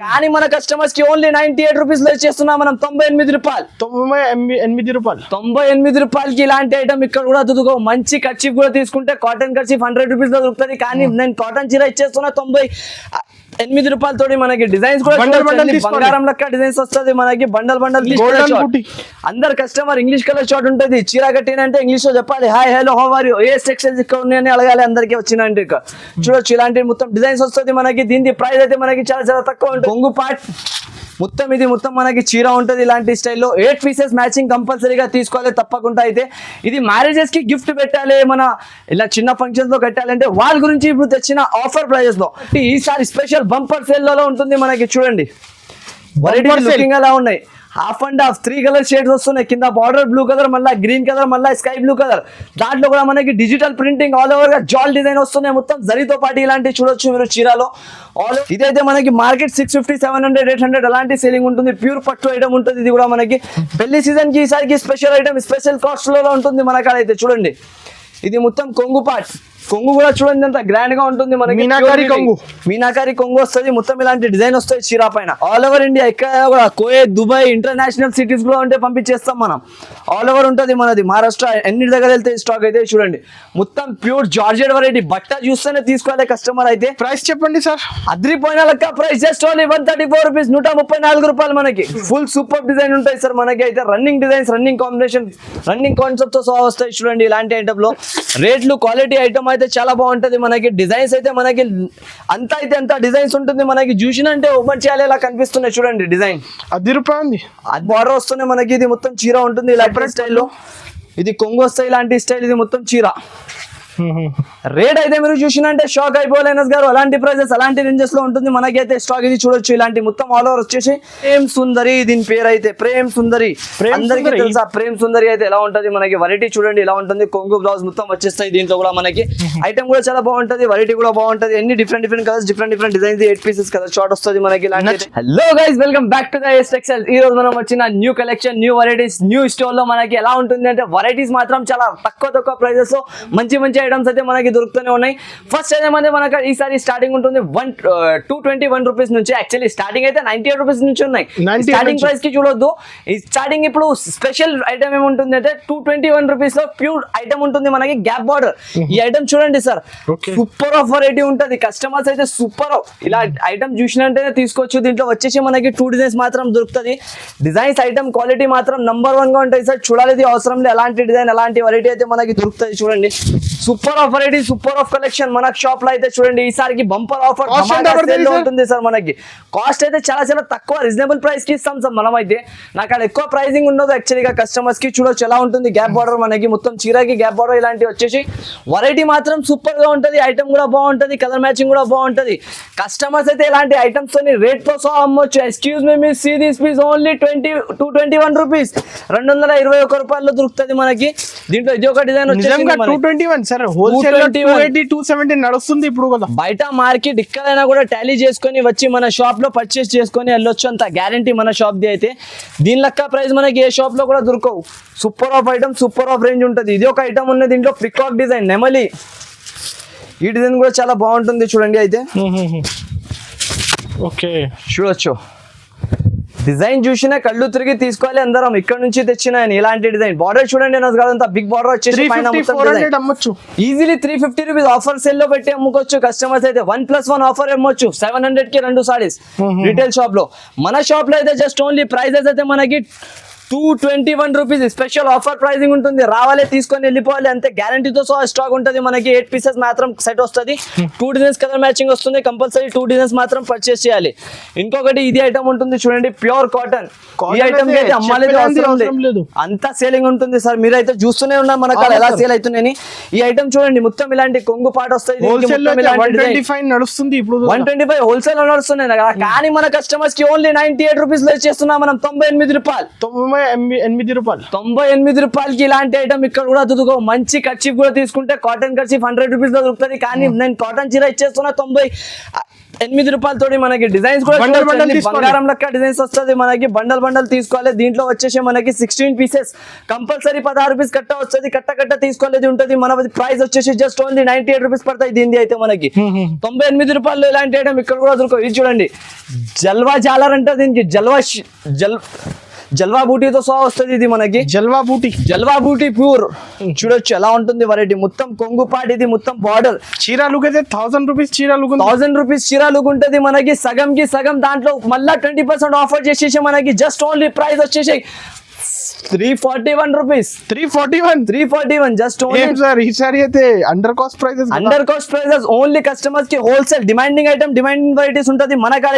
కానీ మన కస్టమర్స్ కి ఓన్లీ 98 రూపీస్ లో ఇచ్చేస్తున్నాం మనం. 98 రూపాయలు 98 రూపాయలకి ఇలాంటి ఐటమ్ ఇక్కడ కూడా దొరుకుకో. మంచి కర్చీఫ్ కూడా తీసుకుంటే కాటన్ కర్చీఫ్ 100 రూపీస్ లో దొరుకుతుంది. కానీ నేను కాటన్ చీర ఇచ్చేస్తున్నా 98 రూపాయలతోటి. మనకి డిజైన్స్ కూడా బంగారం లెక్క డిజైన్స్ వస్తుంది మనకి. బండల్ అందరు కస్టమర్ ఇంగ్లీష్ కలర్ షార్ట్ ఉంటుంది. చీర కట్టినంటే ఇంగ్లీష్ లో చెప్పాలి. Hi hello how are you, ఏ టెక్స్టైల్స్ ఇక్కడ ఉన్నాయని అడగాలి అందరికి వచ్చినంటే. చూడొచ్చు ఇలాంటి మొత్తం డిజైన్స్ వస్తుంది మనకి. దీని ప్రైస్ అయితే మనకి చాలా తక్కువ ఉంటుంది. కొంగు పార్ట్ మొత్తం ఇది మొత్తం మనకి చీర ఉంటుంది ఇలాంటి స్టైల్లో. 8 పీసెస్ మ్యాచింగ్ కంపల్సరీగా తీసుకోవాలి తప్పకుండా. అయితే ఇది మ్యారేజెస్ కి గిఫ్ట్ పెట్టాలి, మన ఇలా చిన్న ఫంక్షన్స్ లో కట్టాలంటే వాళ్ళ గురించి ఇప్పుడు తెచ్చిన ఆఫర్ ప్రైజెస్ లో ఈసారి స్పెషల్ బంపర్ సేల్ లో ఉంటుంది మనకి. చూడండి వెరైటీ లుకింగ్ అలా ఉన్నాయి. Half and half 3 colour shades వస్తున్నాయి. కింద బార్డర్ బ్లూ కలర్, మళ్ళీ గ్రీన్ కలర్, మళ్ళీ స్కై బ్లూ కలర్. దాంట్లో కూడా మనకి డిజిటల్ ప్రింటింగ్ ఆల్ ఓవర్ గా జాల్ డిజైన్ వస్తున్నాయి. మొత్తం జరీతో పాటు ఇలాంటి చూడొచ్చు మీరు చీరలో. ఇదైతే మనకి మార్కెట్ 650, 700, 800 అలాంటి సేలింగ్ ఉంటుంది. ప్యూర్ పట్టు ఐటమ్ ఉంటుంది. ఇది కూడా మనకి పెళ్లి సీజన్ కి ఈసారికి స్పెషల్ ఐటమ్, స్పెషల్ కాస్ట్ లో ఉంటుంది మన కాడ. అయితే చూడండి ఇది మొత్తం కొంగు పార్ట్. కొంగు కూడా చూడండి ఎంత గ్రాండ్ గా ఉంటుంది మనకి. మీనాకారి కొంగు వస్తుంది. మొత్తం ఇలాంటి డిజైన్ వస్తాయి చీర పైన. ఆల్ ఓవర్ ఇండియా ఎక్కడ కూడా కోయత్, దుబాయ్, ఇంటర్నేషనల్ సిటీస్ కూడా ఉంటే పంపించేస్తాం మనం. ఆల్ ఓవర్ ఉంటుంది మనది. మహారాష్ట్ర ఎన్ని దగ్గర వెళ్తే స్టాక్ అయితే చూడండి. మొత్తం ప్యూర్ జార్జెట్ వెరైటీ. బట్ట చూస్తేనే తీసుకోవాలి కస్టమర్. అయితే ప్రైస్ చెప్పండి సార్. అద్రిపోయిన లెక్క ప్రైస్ జస్ట్ ఓన్లీ 134 రూపీస్, 134 రూపాయలు మనకి. ఫుల్ సూపర్ డిజైన్ ఉంటాయి సార్ మనకి. అయితే running designs, running combination, running concept తో సహా వస్తాయి చూడండి ఇలాంటి ఐటమ్ లో. రేట్లు క్వాలిటీ ఐటమ్ అయితే చాలా బాగుంటది మనకి. డిజైన్స్ అయితే మనకి అంత అయితే అంత డిజైన్స్ ఉంటుంది మనకి. చూసినంటే ఓపెన్ చేయాలి ఇలా కనిపిస్తున్నాయి చూడండి డిజైన్. అది బార్డర్ వస్తున్నాయి మనకి. ఇది మొత్తం చీర ఉంటుంది ఇలా స్టైల్లో. ఇది కొంగు వస్తాయి ఇలాంటి స్టైల్. ఇది మొత్తం చీర. రేట్ అయితే మీరు చూసినంటే షాక్ అయిపోలేను గారు. అలాంటి ప్రైజెస్ అలాంటి రేంజెస్ లో ఉంటుంది మనకైతే స్టాక్. ఇది చూడొచ్చు ఇలాంటి మొత్తం ఆల్ ఓవర్ వచ్చేసి ప్రేమ్ సుందరి. దీని పేరు అయితే ప్రేమ్ సుందరి. అందరికీ తెలుసా ప్రేమ్ సుందరి అయితే ఎలా ఉంటది మనకి. వెరైటీ చూడండి ఇలా ఉంటుంది. కొంగు బ్లౌజ్ మొత్తం వచ్చేస్తాయి దీంట్లో కూడా మనకి. ఐటమ్ కూడా చాలా బాగుంటది. వెరైటీ కూడా బాగుంటది. ఎన్ని different colours, different designs. 8 pieces colour short వస్తుంది మనకి. Hello guys, welcome back to the S textiles. ఈ రోజు మనం వచ్చిన new collection, new varieties, new store లో మనకి ఎలా ఉంటుంది అంటే వెరైటీస్ మాత్రం చాలా తక్కువ ప్రైజెస్ లో మంచి ఐటమ్స్ అయితే మనకి దొరుకుతూనే ఉన్నాయి. ఫస్ట్ ఏమంటే మనకి ఈసారి స్టార్టింగ్ ఉంటుంది 221 రూపీస్ నుంచి. యాక్చువల్లీ స్టార్టింగ్ అయితే 98 రూపీస్ నుంచి ఉన్నాయి. స్టార్టింగ్ ప్రైస్ కి చూడొద్దు. ఈ స్టార్టింగ్ ఇప్పుడు స్పెషల్ ఐటమ్ ఏముంటుంది అంటే 221 రూపీస్ లో ప్యూర్ ఐటమ్ ఉంటుంది మనకి. Gap border. ఈ ఐటమ్ చూడండి సార్, సూపర్ ఆఫ్ వెరైటీ ఉంటుంది. కస్టమర్స్ అయితే సూపర్ ఇలా ఐటమ్ చూసినట్టే తీసుకోవచ్చు. దీంట్లో వచ్చేసి మనకి 2 డిజైన్స్ మాత్రం దొరుకుతుంది. డిజైన్స్ ఐటమ్ క్వాలిటీ మాత్రం నంబర్ 1 గా ఉంటాయి సార్. చూడాలి అవసరం లేదు. ఎలాంటి డిజైన్, ఎలాంటి వెరైటీ అయితే మనకి దొరుకుతుంది చూడండి. Super of variety, super of collection మన షాప్ లో అయితే చూడండి. ఈసారికి బంపర్ ఆఫర్ ఉంటుంది సార్ మనకి. కాస్ట్ అయితే చాలా తక్కువ, రీజనబుల్ ప్రైస్ కి ఇస్తాం సార్ మనం అయితే. నాకు అక్కడ ఎక్కువ ప్రైసింగ్ ఉండదు యాక్చువల్గా కస్టమర్స్ కి. చూడొచ్చు ఎలా ఉంటుంది గ్యాప్ బార్డర్ మనకి. మొత్తం చీరకి గ్యాప్ బార్డర్ ఇలాంటివి వచ్చేసి. వెరైటీ మాత్రం సూపర్ గా ఉంటుంది. ఐటమ్ కూడా బాగుంటుంది. కలర్ మ్యాచింగ్ కూడా బాగుంటుంది. కస్టమర్స్ అయితే ఇలాంటి ఐటమ్స్ తోని రేట్ తో సహా అమ్మొచ్చు. Excuse me see this piece only 221 rupees, 221 రూపాయల్లో దొరుకుతుంది మనకి. దీంట్లో ఇది ఒక డిజైన్ వచ్చేసి 221 సార్. హోల్సేల్ 280, 270 నడుస్తుంది ఇప్పుడు కదా. బయట మార్కెట్ ఎక్కడైనా కూడా టాలీ చేసుకొని వచ్చి మన షాప్ లో పర్చేస్ చేసుకొని వెళ్ళొచ్చు. అంత గ్యారంటీ మన షాప్ ది అయితే. దీని లెక్క ప్రైస్ మనకి ఏ షాప్ లో కూడా దొరకవు. Super of item, super of range ఉంటుంది. ఇది ఒక ఐటమ్ ఉన్నది. దీంట్లో పికాక్ డిజైన్, నెమలి. ఈ డిజైన్ కూడా చాలా బాగుంటుంది చూడండి. అయితే ఓకే చూడొచ్చు. డిజైన్ చూసినా కళ్ళు తిరిగి తీసుకోవాలి అందరం. ఇక్కడ నుంచి తెచ్చిన ఇలాంటి డిజైన్. బార్డర్ చూడండి అంతా బిగ్ బార్డర్ వచ్చేసి ఈజీలీ 350 రూపీస్ ఆఫర్ సెల్ లో పెట్టి అమ్ముకోవచ్చు. కస్టమర్స్ అయితే 1+1 ఆఫర్ అమ్మొచ్చు. 700 కి 2 సారీస్ రీటైల్ షాప్ లో. మన షాప్ లో అయితే జస్ట్ ఓన్లీ ప్రైజెస్ అయితే మనకి 221 రూపీస్ స్పెషల్ ఆఫర్ ప్రైజింగ్ ఉంటుంది. రావాలి, తీసుకొని వెళ్ళిపోవాలి అంతే. గ్యారంటీతో సహా స్టాక్ ఉంటుంది మనకి. 8 పీసెస్ మాత్రం సెట్ వస్తుంది. 2 డిజైన్స్ కలర్ మ్యాచింగ్ వస్తుంది. కంపల్సరీ 2 డిజైన్స్ మాత్రం పర్చేస్ చేయాలి. ఇంకొకటి ఇది ఐటమ్ ఉంటుంది చూడండి, ప్యూర్ కాటన్. ఈ ఐటమ్ కి అయితే అమ్మాలేదు అవసరం లేదు, అంతా సేలింగ్ ఉంటుంది సార్. మీరైతే చూస్తూనే ఉన్నారు మన కాడ ఎలా సేల్ అవుతున్నాయని. ఈ ఐటమ్ చూడండి మొత్తం ఇలాంటి కొంగు పాట వస్తాయి. 125 నడుస్తుంది ఇప్పుడు. 125 హోల్సేల్ నడుస్తున్నాయి. కానీ మన కస్టమర్స్ కి ఓన్లీ 98 రూపీస్ లో ఇచ్చేస్తున్నాం మనం. 98 రూపాయలు, 98 రూపాయలకి ఇలాంటి ఐటమ్ ఇక్కడ కూడా దొరుకుకో. మంచి కర్చీఫ్ కూడా తీసుకుంటే కాటన్ కర్చీఫ్ 100 రూపీస్ లో దొరుకుతుంది. కానీ నేను కాటన్ చీర ఇచ్చేస్తున్నా 8 రూపాయలతోటి మనకి డిజైన్స్ కూడా బంగారం లెక్క డిజైన్స్ వస్తుంది మనకి. బండల్ తీసుకోవాలి. దీంట్లో వచ్చేసి మనకి 16 పీసెస్ కంపల్సరీ 16 రూపీస్ కట్ట వస్తుంది. కట్ట తీసుకోలేదు ఉంటుంది. మన ప్రైస్ వచ్చేసి జస్ట్ ఓన్లీ 98 రూపీస్ పడతాయి. దీనిది అయితే మనకి 98 రూపాయలు ఇలాంటి ఐటమ్ ఇక్కడ కూడా దొరకవు. ఇది చూడండి, జల్వా జాలర్ అంటే దీనికి జల్వా బూటీతో సహా వస్తుంది. ఇది మనకి జల్వా బూటీ ప్యూర్ చూడొచ్చు ఎలా ఉంటుంది వెరైటీ. మొత్తం కొంగుపాటి, ఇది మొత్తం బార్డర్. చీర లుక్ అయితే 1000 రూపీస్ చీర లుక్, 1000 రూపీస్ చీర లుక్ ఉంటుంది మనకి. సగంకి సగం దాంట్లో మళ్ళీ 20% ఆఫర్ చేసేసి మనకి జస్ట్ ఓన్లీ ప్రైస్ వచ్చేసి 341 రూపీస్. 341 జస్ట్ ఈసారి అయితే under cost prices only customers కి హోల్సేల్ డిమాండింగ్ వెరైటీస్ ఉంటుంది మన కాడ.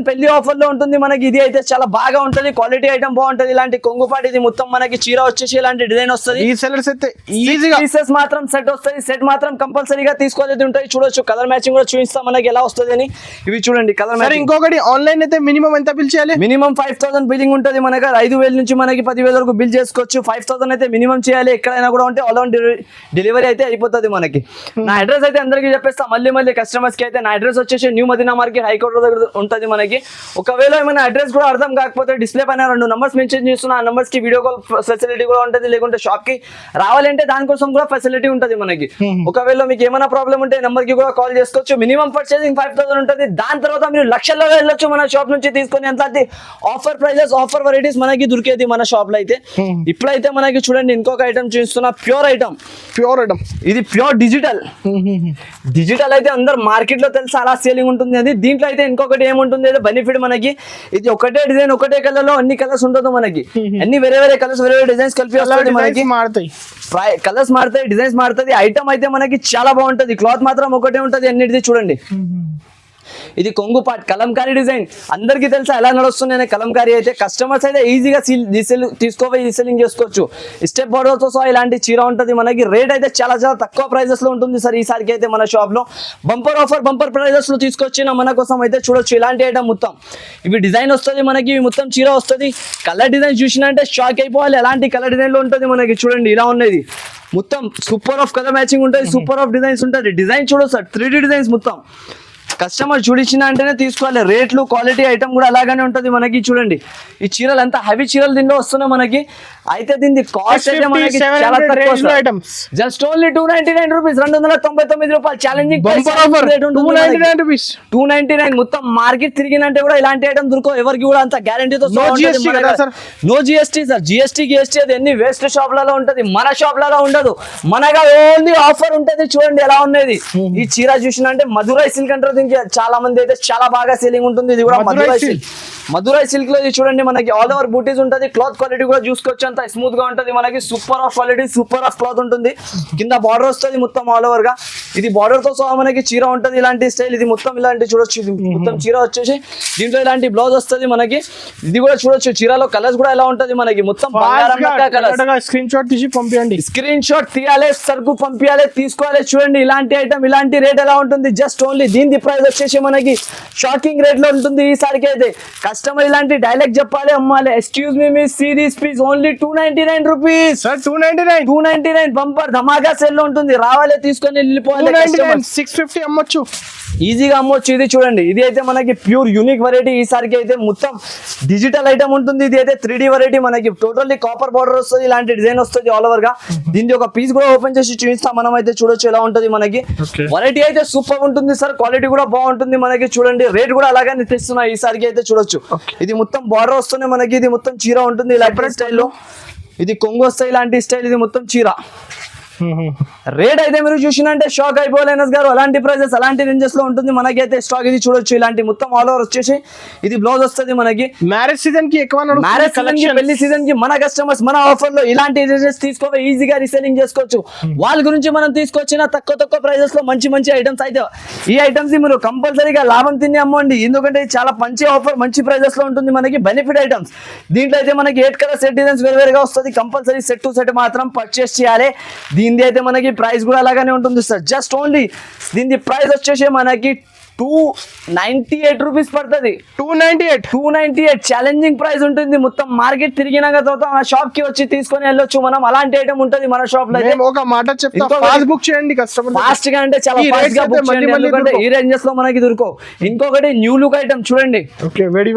పెళ్లి ఆఫర్ లో ఉంటుంది మనకి. ఇది అయితే చాలా బాగా ఉంటుంది. క్వాలిటీ ఐటమ్ బాగుంటుంది. ఇలాంటి కొంగుపాటి ఇది మొత్తం మనకి చీర వచ్చేసి ఇలాంటి డిజైన్ వస్తుంది. ఈ సెలర్స్ అయితే ఈజీగా పీసెస్ మాత్రం సెట్ వస్తుంది. సెట్ మాత్రం కంపల్సరీగా తీసుకోలేదు ఉంటాయి. చూడొచ్చు కలర్ మ్యాచింగ్ కూడా చూపిస్తాం మనకి ఎలా వస్తుంది అని. ఇవి చూడండి కలర్ మ్యాచింగ్. ఇంకొకటి ఆన్లైన్ అయితే మినిమం ఎంత బిల్ చేయాలి? మినిమం 5000 బిల్లింగ్ ఉంటుంది మనకి. 5,000 నుంచి మనకి 10,000 వరకు బిల్ చేసుకోవచ్చు. 5000 అయితే మినిమం చేయాలి. ఎక్కడైనా కూడా ఉంటే ఆల్ ఓవర్ డెలివరీ అయితే అయిపోతుంది మనకి. నా అడ్రస్ అయితే అందరికీ చెప్పేస్తా మళ్ళీ కస్టమర్స్ కి అయితే. నా అడ్రస్ వచ్చేసి న్యూ మదీనా మార్కెట్ హైకోర్ట్ దగ్గర ఉంటుంది మనకి. ఒకవేళ ఏమైనా అడ్రస్ కూడా అర్థం కాకపోతే డిస్ప్లే పైన 2 నంబర్స్ మెన్షన్ చేస్తున్నా. ఆ నంబర్స్ కి వీడియో కాల్ ఫెసిలిటీ కూడా ఉంటుంది. లేకుంటే షాప్ కి రావాలంటే దానికోసం కూడా ఫెసిలిటీ ఉంటుంది మనకి. ఒకవేళ మీకు ఏమైనా ప్రాబ్లం ఉంటే నెంబర్ కి కూడా కాల్ చేసుకోవచ్చు. మినిమం పర్చేసింగ్ 5000 ఉంటుంది. దాని తర్వాత మీరు లక్షల్లో వెళ్ళొచ్చు మన షాప్ నుంచి తీసుకొని. ఎంత ఆఫర్ ప్రైజెస్ ఆఫర్ వెరైటీస్ మనకి దొరికేది మన షాప్ లో అయితే. ఇప్పుడైతే మనకి చూడండి ఇంకొక ఐటమ్ చూస్తున్నా. ప్యూర్ ఐటమ్ ఇది ప్యూర్ డిజిటల్ అయితే అందరు మార్కెట్ లో తెలుసు అలా సేలింగ్ ఉంటుంది అది. దీంట్లో అయితే ఇంకొకటి ఏముంటుంది అంటే బెనిఫిట్ మనకి. ఇది ఒకటే డిజైన్ ఒకటే కలర్ లో అన్ని కలర్స్ ఉంటుంది మనకి. అన్ని వేరే కలర్స్ వేరే డిజైన్స్ కలిపి వస్తుంది మనకి. కలర్స్ మారుతాయి, డిజైన్స్ మారుతుంది. ఐటమ్ అయితే మనకి చాలా బాగుంటది. క్లాత్ మాత్రం ఒకటే ఉంటది అన్నిటిది. చూడండి ఇది కొంగు పాట్ కలంకారీ డిజైన్ అందరికీ తెలుసా ఎలా నడుస్తుంది కలంకారీ అయితే. కస్టమర్స్ అయితే ఈజీగా తీసుకోపోయి రీసెల్లింగ్ చేసుకోవచ్చు. స్టెప్ బార్డర్ తో సహా ఇలాంటి చీర ఉంటుంది మనకి. రేట్ అయితే చాలా తక్కువ ప్రైజెస్ లో ఉంటుంది సార్ ఈసారికి అయితే మన షాప్ లో. బంపర్ ప్రైజెస్ లో తీసుకొచ్చిన మన కోసం అయితే చూడొచ్చు ఇలాంటి ఐటమ్ మొత్తం. ఇవి డిజైన్ వస్తుంది మనకి. మొత్తం చీర వస్తుంది. కలర్ డిజైన్ చూసినంటే షాక్ అయిపోవాలి. ఎలాంటి కలర్ డిజైన్ లో ఉంటుంది మనకి. చూడండి ఇలా ఉన్నది మొత్తం సూపర్ ఆఫ్ కలర్ మ్యాచింగ్ ఉంటుంది. సూపర్ ఆఫ్ డిజైన్స్ ఉంటుంది. డిజైన్ చూడొచ్చు సార్ 3D డిజైన్స్ మొత్తం. కస్టమర్ చూడించిన అంటేనే తీసుకోవాలి. రేట్లు క్వాలిటీ ఐటమ్ కూడా అలాగానే ఉంటుంది మనకి. చూడండి ఈ చీరలు ఎంత హెవీ చీరలు దీనిలో వస్తున్నాయి మనకి. అయితే దీని కాస్ట్ అయితే మనకి చాలా తక్కువ. జస్ట్ ఓన్లీ 299 రూపీస్, 299 రూపాయలు. ఛాలెంజింగ్ 299 మొత్తం మార్కెట్ తిరిగినంటే కూడా ఇలాంటి ఐటమ్ దొరకవు ఎవరికి కూడా. అంత గ్యారంటీతో నో జిఎస్టీ సార్. జిఎస్టీ అది అన్ని వేస్ట్ షాప్లలో ఉంటది. మన షాప్లలో ఉండదు. మనగా ఓన్లీ ఆఫర్ ఉంటది. చూడండి ఎలా ఉన్నది ఈ చీర చూసినంటే. మధురై సిల్క్ అంటారు దీనికి. చాలా మంది అయితే చాలా బాగా సేలింగ్ ఉంటుంది. ఇది కూడా మధురై సిల్క్ లో ఇది చూడండి మనకి ఆల్ ఓవర్ బూటీస్ ఉంటుంది. క్లాత్ క్వాలిటీ కూడా చూసుకోవచ్చు. అంత స్మూత్ గా ఉంటుంది మనకి. Super of quality super of cloth ఉంటుంది. కింద బార్డర్ వస్తుంది మొత్తం ఆల్ ఓవర్ గా. ఇది బార్డర్ తో సహా మనకి చీర ఉంటుంది. ఇలాంటి స్టైల్ ఇది మొత్తం ఇలాంటి చూడొచ్చు. ఇది మొత్తం చీర వచ్చేసి దీంట్లో ఇలాంటి బ్లౌజ్ వస్తుంది మనకి. ఇది కూడా చూడొచ్చు చీరలో కలర్స్ కూడా ఎలా ఉంటుంది మనకి. మొత్తం స్క్రీన్ షాట్ తీసి పంపించండి. స్క్రీన్ షాట్ తీయాలి, సరుకు పంపించాలి, తీసుకోవాలి. చూడండి ఇలాంటి ఐటమ్ ఇలాంటి రేట్ ఎలా ఉంటుంది. జస్ట్ ఓన్లీ దీని ప్రైస్ వచ్చేసి మనకి షాకింగ్ రేట్ లో ఉంటుంది ఈసారికి అయితే. కస్టమర్ ఇలాంటి డైలాగ్ చెప్పాలి, అమ్మాలి. Excuse me see this piece only 299 rupees. 299 bumper ధమాకా సేల్ లో ఉంటుంది. రావాలి తీసుకొని వెళ్ళిపోవాలి. 650 అమ్మొచ్చు, ఈజీగా అమ్మొచ్చు. ఇది చూడండి ఇది అయితే మనకి ప్యూర్ యూనిక్ వెరైటీ ఈసారికి అయితే. మొత్తం డిజిటల్ ఐటమ్ ఉంటుంది. ఇది అయితే 3D వెరైటీ మనకి. టోటల్లీ కాపర్ బార్డర్ వస్తుంది. ఇలాంటి డిజైన్ వస్తుంది ఆల్ ఓవర్ గా. దీనికి ఒక పీస్ కూడా ఓపెన్ చేసి చూపిస్తాం మనం అయితే. చూడొచ్చు ఎలా ఉంటుంది మనకి. వెరైటీ అయితే సూపర్ ఉంటుంది సార్. క్వాలిటీ కూడా బాగుంటుంది మనకి. చూడండి రేట్ కూడా అలాగే తెస్తున్నా ఈసారికి అయితే. చూడొచ్చు ఇది మొత్తం బార్డర్ వస్తుంది మనకి. ఇది మొత్తం చీర ఉంటుంది ఇలాంటి స్టైల్లో. ఇది కొంగు వస్తాయి ఇలాంటి స్టైల్. ఇది మొత్తం చీర. రేట్ అయితే మీరు చూసినంటే షాక్ అయిపోలేను గారు. అలాంటి ప్రైజెస్ అలాంటి రేంజెస్ లో ఉంటుంది మనకైతే స్టాక్. ఇది చూడొచ్చు ఇలాంటి మొత్తం ఆల్ ఓవర్ వచ్చేసి ఇది బ్లౌజ్ వస్తుంది మనకి. మ్యారేజ్ సీజన్ కి ఎక్కువ మ్యారేజ్ సీజన్ కి పెళ్లి సీజన్ కి మన కస్టమర్స్ మన ఆఫర్ లో ఇలాంటి రేంజెస్ తీసుకోవాలి. ఈజీగా రీసెలింగ్ చేసుకోవచ్చు. వాళ్ళ గురించి మనం తీసుకొచ్చిన తక్కువ ప్రైజెస్ లో మంచి ఐటమ్స్ అయితే ఈ ఐటమ్స్ మీరు కంపల్సరీగా లాభం తిని అమ్మండి. ఎందుకంటే చాలా మంచి ఆఫర్ మంచి ప్రైజెస్ లో ఉంటుంది మనకి. బెనిఫిట్ ఐటమ్స్ దీంట్లో అయితే మనకి 8 కలర్ సెట్ డిజైన్స్ వేరుగా వస్తుంది. కంపల్సరీ సెట్ టు సెట్ మాత్రం పర్చేస్ చేయాలి. దీని అయితే మనకి ప్రైస్ కూడా అలాగానే ఉంటుంది సార్. జస్ట్ ఓన్లీ దీని ప్రైస్ వచ్చేసి మనకి 298 రూపీస్ పడుతుంది. 298 ఛాలెంజింగ్ ప్రైస్ ఉంటుంది. మొత్తం మార్కెట్ తిరిగినాక తర్వాత మన షాప్ కి వచ్చి తీసుకొని వెళ్ళొచ్చు మనం. అలాంటి ఐటమ్ ఉంటుంది మన షాప్ లో. ఒక మాట చెప్తా, ఫాస్ట్ బుక్ చేయండి కస్టమర్. ఫాస్ట్ గా అంటే చాలా ఫాస్ట్ గా బుక్ చేయండి, ఎందుకంటే ఈ రేంజెస్ లో మనకి దొరకవు. ఇంకొకటి న్యూ లుక్ ఐటమ్ చూడండి. ఓకే, వేడి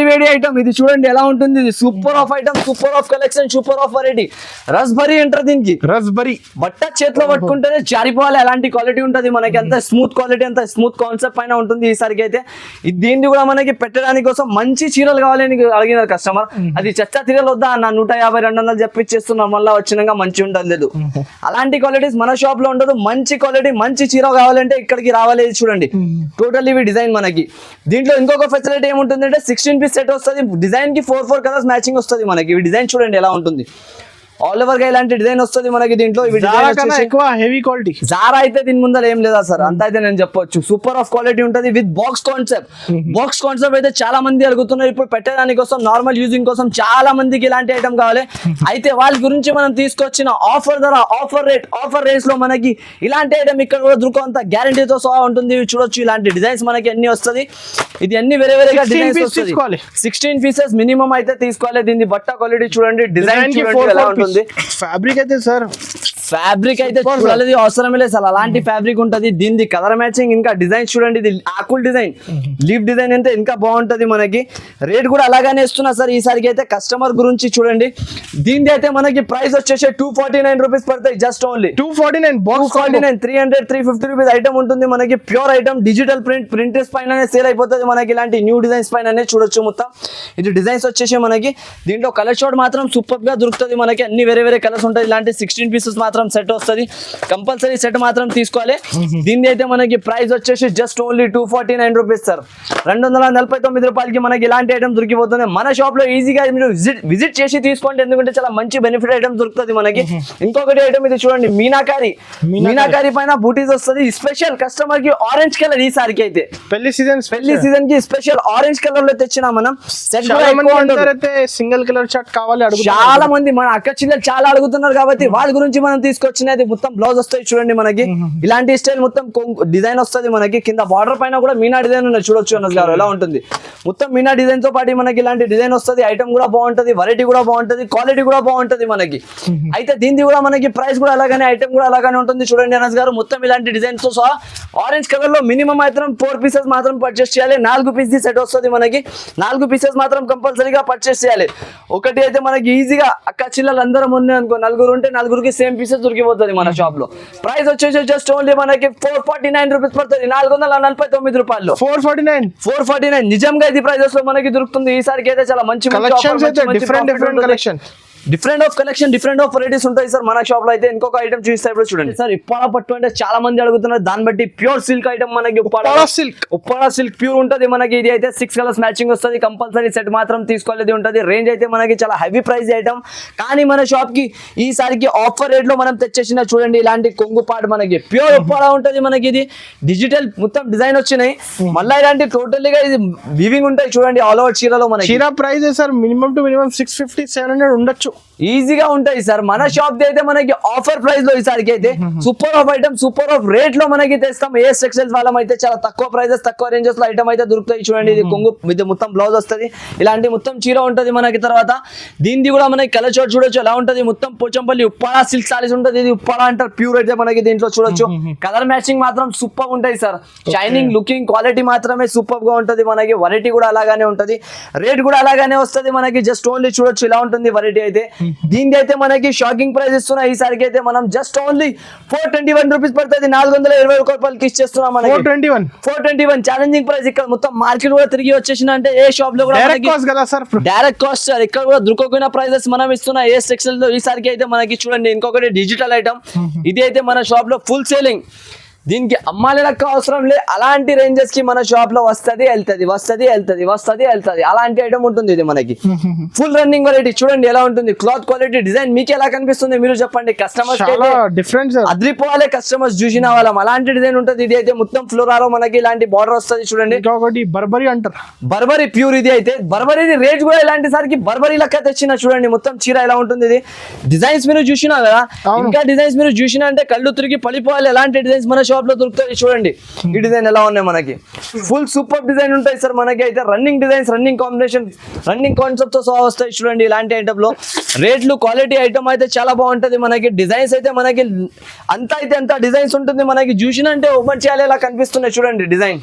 వేడి ఐటమ్ ఇది చూడండి ఎలా ఉంటుంది. ఇది super of item, super of collection, super of variety. Raspberry అంటారు దీనికి. రస్బరీ బట్ట చేతిలో పట్టుకుంటేనే జారిపోవాలి, అలాంటి క్వాలిటీ ఉంటుంది మనకి. అంత స్మూత్ క్వాలిటీ, అంత స్మూత్ కాన్సెప్ట్ పైన ఉంటుంది ఈసారికి అయితే. దీన్ని కూడా మనకి పెట్టడానికి కోసం మంచి చీరలు కావాలని అడిగినారు కస్టమర్. అది చచ్చా చీరలు వద్దా అన్న 150-200 చెప్పిచ్చేస్తున్నాం, మళ్ళీ వచ్చినాక మంచి ఉంటుంది లేదు. అలాంటి క్వాలిటీస్ మన షాప్ లో ఉండదు. మంచి క్వాలిటీ, మంచి చీర కావాలంటే ఇక్కడికి రావాలి. చూడంండి టోటల్ ఇవి డిజైన్ మనకి. దీంట్లో ఇంకొక ఫెసిలిటీ ఏముంటుంది అంటే 16 పీస్ సెట్ వస్తుంది. డిజైన్ కి 4 కలర్స్ మ్యాచింగ్ వస్తుంది మనకి. ఇవి డిజైన్ చూడండి ఎలా ఉంటుంది. ఆల్ ఓవర్ గా ఇలాంటి డిజైన్ వస్తుంది మనకి దీంట్లో. ఎక్కువ హెవీ క్వాలిటీ. జారా అయితే దీని ముందర ఏం లేదా సార్, అంత అయితే నేను చెప్పొచ్చు. సూపర్ ఆఫ్ క్వాలిటీ ఉంటుంది with box concept. Box concept అయితే చాలా మంది అడుగుతున్నారు ఇప్పుడు పెట్టడానికి కోసం, నార్మల్ యూజింగ్ కోసం చాలా మందికి ఇలాంటి ఐటమ్ కావాలి. అయితే వాళ్ళ గురించి మనం తీసుకొచ్చిన ఆఫర్ ధర, ఆఫర్ రేట్స్ లో మనకి ఇలాంటి ఐటమ్ ఇక్కడ కూడా దొరకంత గ్యారంటీతో సహా ఉంటుంది. చూడొచ్చు ఇలాంటి డిజైన్స్ మనకి అన్ని వస్తుంది. ఇది అన్ని వేరేగా డిజైన్స్ వస్తుంది. 16 పీసెస్ మినిమం అయితే తీసుకోవాలి. దీని బట్ట క్వాలిటీ చూడండి, డిజైన్ చూడండి ఎలా ఉంటుంది. ఫ్యాబ్రిక్ అయితే సార్, ఫ్యాబ్రిక్ అయితే చూడాలి అవసరమే లేదు సార్, అలాంటి ఫ్యాబ్రిక్ ఉంటుంది. దీని కలర్ మ్యాచింగ్, ఇంకా డిజైన్ చూడండి. ఇది ఆకుల్ డిజైన్, లీఫ్ డిజైన్ అంటే ఇంకా బాగుంటది మనకి. రేట్ కూడా అలాగానే ఇస్తున్నా సార్ ఈసారికి అయితే. కస్టమర్ గురించి చూడండి. దీని అయితే మనకి ప్రైస్ వచ్చేసి 249 రూపీస్ పడతాయి. జస్ట్ ఓన్లీ 249 300-350 రూపీస్ ఐటమ్ ఉంటుంది మనకి. ప్యూర్ ఐటమ్, డిజిటల్ ప్రింటర్స్ పైన సేల్ అయిపోతుంది మనకి. ఇలాంటి న్యూ డిజైన్స్ పైన చూడొచ్చు మొత్తం. ఇది డిజైన్స్ వచ్చేసి మనకి. దీంట్లో కలర్ షాట్ మాత్రం సూపర్ గా దొరుకుతుంది మనకి. అన్ని వేరే కలర్స్ ఉంటాయి. ఇలాంటి 16 పీసెస్ మాత్రం సెట్ వస్తుంది. కంపల్సరీ సెట్ మాత్రం తీసుకోవాలి. దీని అయితే మనకి ప్రైస్ వచ్చేసి జస్ట్ ఓన్లీ 249 రూపీస్ సార్. 249 రూపాయలకి మనకి ఇలాంటి ఐటమ్ దొరికిపోతుంది మన షాప్ లో. ఈజీగా మీరు విజిట్ చేసి తీసుకోండి, ఎందుకంటే చాలా మంచి బెనిఫిట్ ఐటమ్ దొరుకుతుంది మనకి. ఇంకొకటి ఐటమ్ ఇది చూడండి, మీనాకారి పైన బూటీస్ వస్తుంది. స్పెషల్ కస్టమర్ కి ఆరెంజ్ కలర్ ఈసారికి అయితే పెళ్లి సీజన్ కి స్పెషల్ ఆరెంజ్ కలర్ లో తెచ్చినా మనం. సింగిల్ కలర్ షర్ట్ కావాలి చాలా మంది మన అక్క చిల్లలు చాలా అడుగుతున్నారు కాబట్టి వాళ్ళ గురించి మనం తీసుకొచ్చినది. మొత్తం బ్లౌజ్ వస్తాయి చూడండి మనకి. ఇలాంటి స్టైల్ మొత్తం డిజైన్ వస్తుంది మనకి. కింద బార్డర్ పైన కూడా మీనా డిజైన్ ఉన్నాయి చూడొచ్చు అన్నది గారు ఎలా ఉంటుంది. మొత్తం మీనా డిజైన్ తో పాటు మనకి ఇలాంటి డిజైన్ వస్తుంది. ఐటమ్ కూడా బాగుంటది, వెరైటీ కూడా బాగుంటది, క్వాలిటీ కూడా బాగుంటది మనకి. అయితే దీనికి కూడా మనకి ప్రైస్ కూడా అలాగానే, ఐటమ్ కూడా అలాగానే ఉంటుంది చూడండి అనస్ గారు. మొత్తం ఇలాంటి డిజైన్స్ తో సహా ఆరెంజ్ కలర్ లో మినిమం మాత్రం 4 పీసెస్ మాత్రం పర్చేస్ చేయాలి. 4 పీస్ సెట్ వస్తుంది మనకి. 4 పీసెస్ మాత్రం కంపల్సరీగా పర్చేస్ చేయాలి. ఒకటి అయితే మనకి ఈజీగా అక్క చిల్లలు అందరం ఉన్నాయి అనుకో, 4 ఉంటే 4కి సేమ్ పీసెస్ దొరికిపోతుంది మన షాప్ లో. ప్రైస్ వచ్చేసి జస్ట్ ఓన్లీ మనకి 449 రూపీస్ పడుతుంది. 449 రూపాయలు 449 నిజంగా ఇది ప్రైజెస్ లో మనకి దొరుకుతుంది ఈసారికి అయితే. చాలా మంచి different of collection, different of varieties ఉంటాయి సార్ మన షాప్ లో అయితే. ఇంకొక ఐటమ్ చూస్తే ఇప్పుడు చూడండి సార్, ఉప్పాడ పట్టు అంటే చాలా మంది అడుగుతున్నారు. దాన్ని బట్టి ప్యూర్ సిల్క్ ఐటమ్ మనకి. ఉప్పాడ సిల్క్ ప్యూర్ ఉంటుంది మనకి. ఇది అయితే 6 కలర్స్ మ్యాచింగ్ వస్తుంది. కంపల్సరీ సెట్ మాత్రం తీసుకోలేదు ఉంటుంది. రేంజ్ అయితే మనకి చాలా హెవీ ప్రైస్ ఐటమ్, కానీ మన షాప్ కి ఈసారికి ఆఫర్ రేట్ లో మనం తెచ్చేసిన చూడండి. ఇలాంటి కొంగు పాటు మనకి ప్యూర్ ఉప్పాడ ఉంటుంది మనకి. ఇది డిజిటల్ మొత్తం డిజైన్ వచ్చినాయి. మళ్ళీ ఇలాంటి టోటల్గా ఇది వీవింగ్ ఉంటాయి చూడండి ఆల్ ఓవర్ చీరలో మనకి. చీర price sir minimum to minimum 650-700 ఉండొచ్చు, ఈజీగా ఉంటాయి సార్ మన షాప్ ది అయితే. మనకి ఆఫర్ ప్రైస్ లో ఈసారికి అయితే super of item, super of rate లో మనకి తెస్తాం. ఏ టెక్స్టైల్స్ వాళ్ళం అయితే చాలా తక్కువ ప్రైజెస్, తక్కువ రేంజెస్ లో ఐటమ్ అయితే దొరుకుతాయి చూడండి. ఇది కొంగు ఇది మొత్తం బ్లౌజ్ వస్తుంది. ఇలాంటి మొత్తం చీర ఉంటుంది మనకి. తర్వాత దీనిది కూడా మనకి కలర్ షాట్ చూడొచ్చు ఎలా ఉంటుంది. మొత్తం పోచంపల్లి ఉప్పాడ సిల్క్ సారీస్ ఉంటుంది. ఇది ఉప్పాడ అంటారు ప్యూర్ అయితే మనకి. దీంట్లో చూడొచ్చు కలర్ మ్యాచింగ్ మాత్రం సూపర్ ఉంటాయి సార్. షైనింగ్ లుకింగ్ క్వాలిటీ మాత్రమే సూపర్ గా ఉంటుంది మనకి. వెరైటీ కూడా అలాగానే ఉంటుంది, రేట్ కూడా అలాగానే వస్తుంది మనకి. జస్ట్ ఓన్లీ చూడొచ్చు ఇలా ఉంటుంది వెరైటీ అయితే. దీనికి అయితే మనకి షాకింగ్ ప్రైస్ ఇస్తున్నా ఈసారికి అయితే. మనం జస్ట్ ఓన్లీ 421 రూపీస్ పడుతుంది. 420 రూపాయలకి ఇచ్చేస్తున్నాం మనకి. 421 ఛాలెంజింగ్ ప్రైస్. ఇక్కడ మొత్తం మార్కెట్ కూడా తిరిగి వచ్చేసిన అంటే ఏ షాప్ లో కూడా డైరెక్ట్ కాస్ట్ సార్. ఇక్కడ కూడా దొరకకపోయిన ప్రైజెస్ మనం ఇస్తున్నా ఏ సెక్షన్ లో ఈసారికి అయితే మనకి. చూడండి ఇంకొకటి డిజిటల్ ఐటమ్. ఇది అయితే మన షాప్ లో ఫుల్ సేలింగ్. దీనికి అమ్మాలి లెక్క అవసరం లేదు. అలాంటి రేంజెస్ కి మన షాప్ లో వస్తుంది వెళ్తుంది. అలాంటి ఐటమ్ ఉంటుంది ఇది మనకి. ఫుల్ రన్నింగ్ వెరైటీ చూడండి ఎలా ఉంటుంది. క్లాత్ క్వాలిటీ, డిజైన్ మీకు ఎలా కనిపిస్తుంది మీరు చెప్పండి. కస్టమర్స్ అద్రిపోవాలి, కస్టమర్స్ చూసిన వాళ్ళం. అలాంటి డిజైన్ ఉంటుంది. ఇది అయితే మొత్తం ఫ్లోరాలో మనకి ఇలాంటి బార్డర్ వస్తుంది చూడండి. బర్బరీ అంటారు, బర్బరీ ప్యూర్. ఇది అయితే బర్బరీ రేట్ కూడా ఇలాంటి సారికి బర్బరీ లెక్క తెచ్చిన చూడండి. మొత్తం చీర ఎలా ఉంటుంది. ఇది డిజైన్స్ మీరు చూసినా కదా, ఇంకా డిజైన్స్ మీరు చూసినా అంటే కళ్ళు తిరిగి పడిపోవాలి. ఎలాంటి డిజైన్స్ మన షాప్ లో దొరుకుతాయి. చూడండి ఈ డిజైన్ ఎలా ఉన్నాయి మనకి, ఫుల్ సూపర్ డిజైన్ ఉంటాయి సార్ మనకి అయితే. Running designs, running combination, running concept తో సహా వస్తాయి. చూడండి ఇలాంటి ఐటమ్ లో రేట్లు, క్వాలిటీ ఐటమ్ అయితే చాలా బాగుంటది మనకి. డిజైన్స్ అయితే మనకి అంత డిజైన్స్ ఉంటుంది మనకి. చూసినంటే ఓపెన్ చేయాలి ఇలా కనిపిస్తున్నాయి. చూడండి డిజైన్